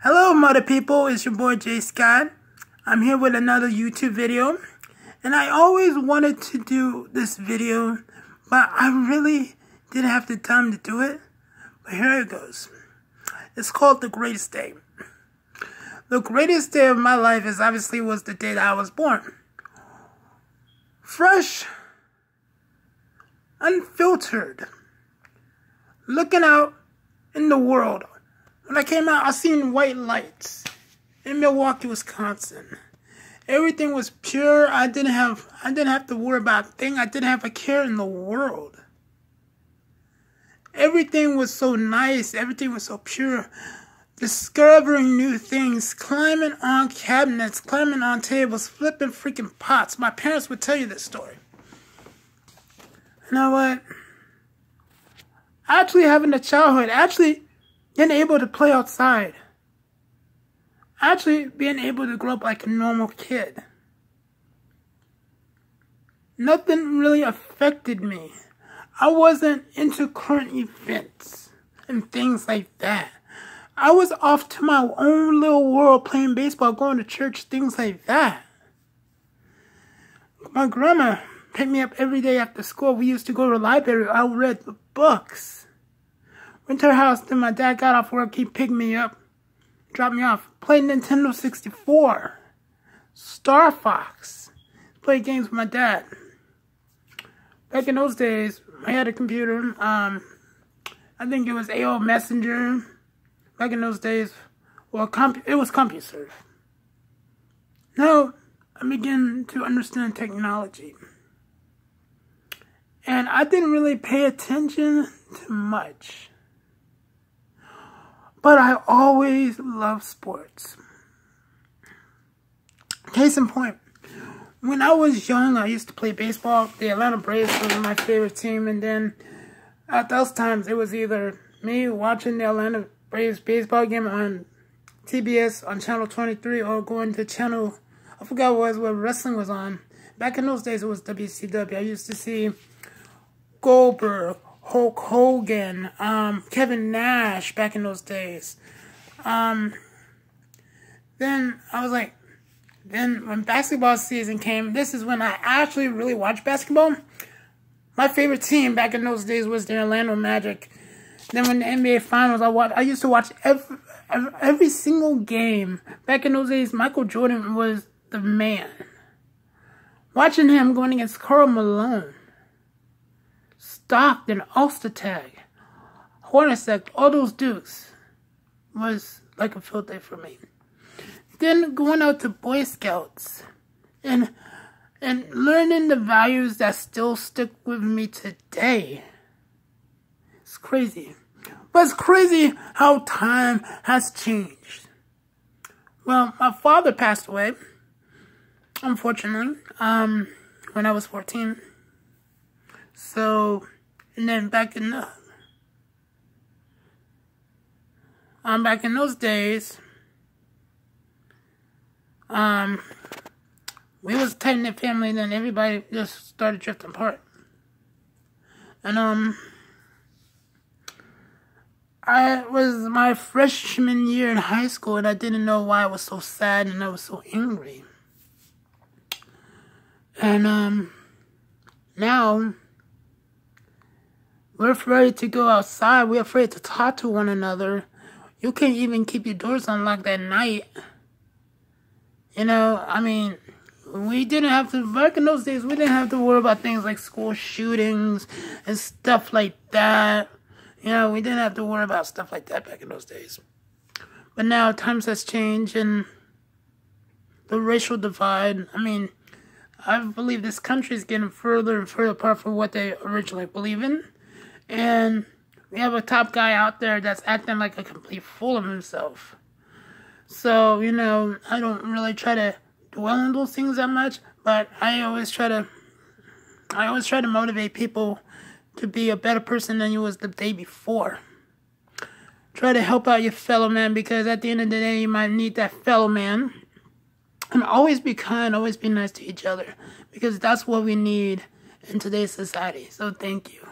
Hello, mother people. It's your boy Jay Scott. I'm here with another YouTube video, and I always wanted to do this video, but I really didn't have the time to do it. But here it goes. It's called The Greatest Day. The greatest day of my life was the day that I was born. Fresh, unfiltered, looking out in the world. When I came out, I seen white lights in Milwaukee, Wisconsin. Everything was pure. I didn't have to worry about a thing. I didn't have a care in the world. Everything was so nice. Everything was so pure. Discovering new things, climbing on cabinets, climbing on tables, flipping freaking pots. My parents would tell you this story. You know what? Actually having a childhood, actually being able to play outside. Actually being able to grow up like a normal kid. Nothing really affected me. I wasn't into current events and things like that. I was off to my own little world playing baseball, going to church, things like that. My grandma picked me up every day after school. We used to go to the library. I read the books. Went to her house, then my dad got off work. He picked me up, dropped me off. Played Nintendo 64. Star Fox. Played games with my dad. Back in those days, I had a computer. I think it was AOL Messenger. Back in those days, well, it was CompuServe. Now, I began to understand technology. And I didn't really pay attention to much. But I always loved sports. Case in point, when I was young, I used to play baseball. The Atlanta Braves was my favorite team. And then at those times, it was either me watching the Atlanta Braves baseball game on TBS on Channel 23 or going to channel, I forgot what wrestling was on. Back in those days, it was WCW. I used to see Goldberg, Hulk Hogan, Kevin Nash back in those days. Then I was like, then when basketball season came, this is when I actually really watched basketball. My favorite team back in those days was the Orlando Magic. Then when the NBA Finals, I used to watch every single game. Back in those days, Michael Jordan was the man. Watching him going against Karl Malone, Stockton, Ostertag, Hornacek, all those dudes was like a field day for me. Then going out to Boy Scouts and learning the values that still stick with me today. It's crazy. But it's crazy how time has changed. Well, my father passed away, unfortunately, when I was 14. So, and then back in those days, we was a tight-knit family, and then everybody just started drifting apart. And, I was my freshman year in high school, and I didn't know why I was so sad and I was so angry. And, now, we're afraid to go outside. We're afraid to talk to one another. You can't even keep your doors unlocked at night. You know, I mean, we didn't have to, back in those days, we didn't have to worry about things like school shootings and stuff like that. You know, we didn't have to worry about stuff like that back in those days. But now times has changed, and the racial divide, I mean, I believe this country is getting further and further apart from what they originally believe in. And we have a top guy out there that's acting like a complete fool of himself. So, you know, I don't really try to dwell on those things that much, but I always try to motivate people to be a better person than you was the day before. Try to help out your fellow man, because at the end of the day, you might need that fellow man. And always be kind, always be nice to each other, because that's what we need in today's society. So thank you.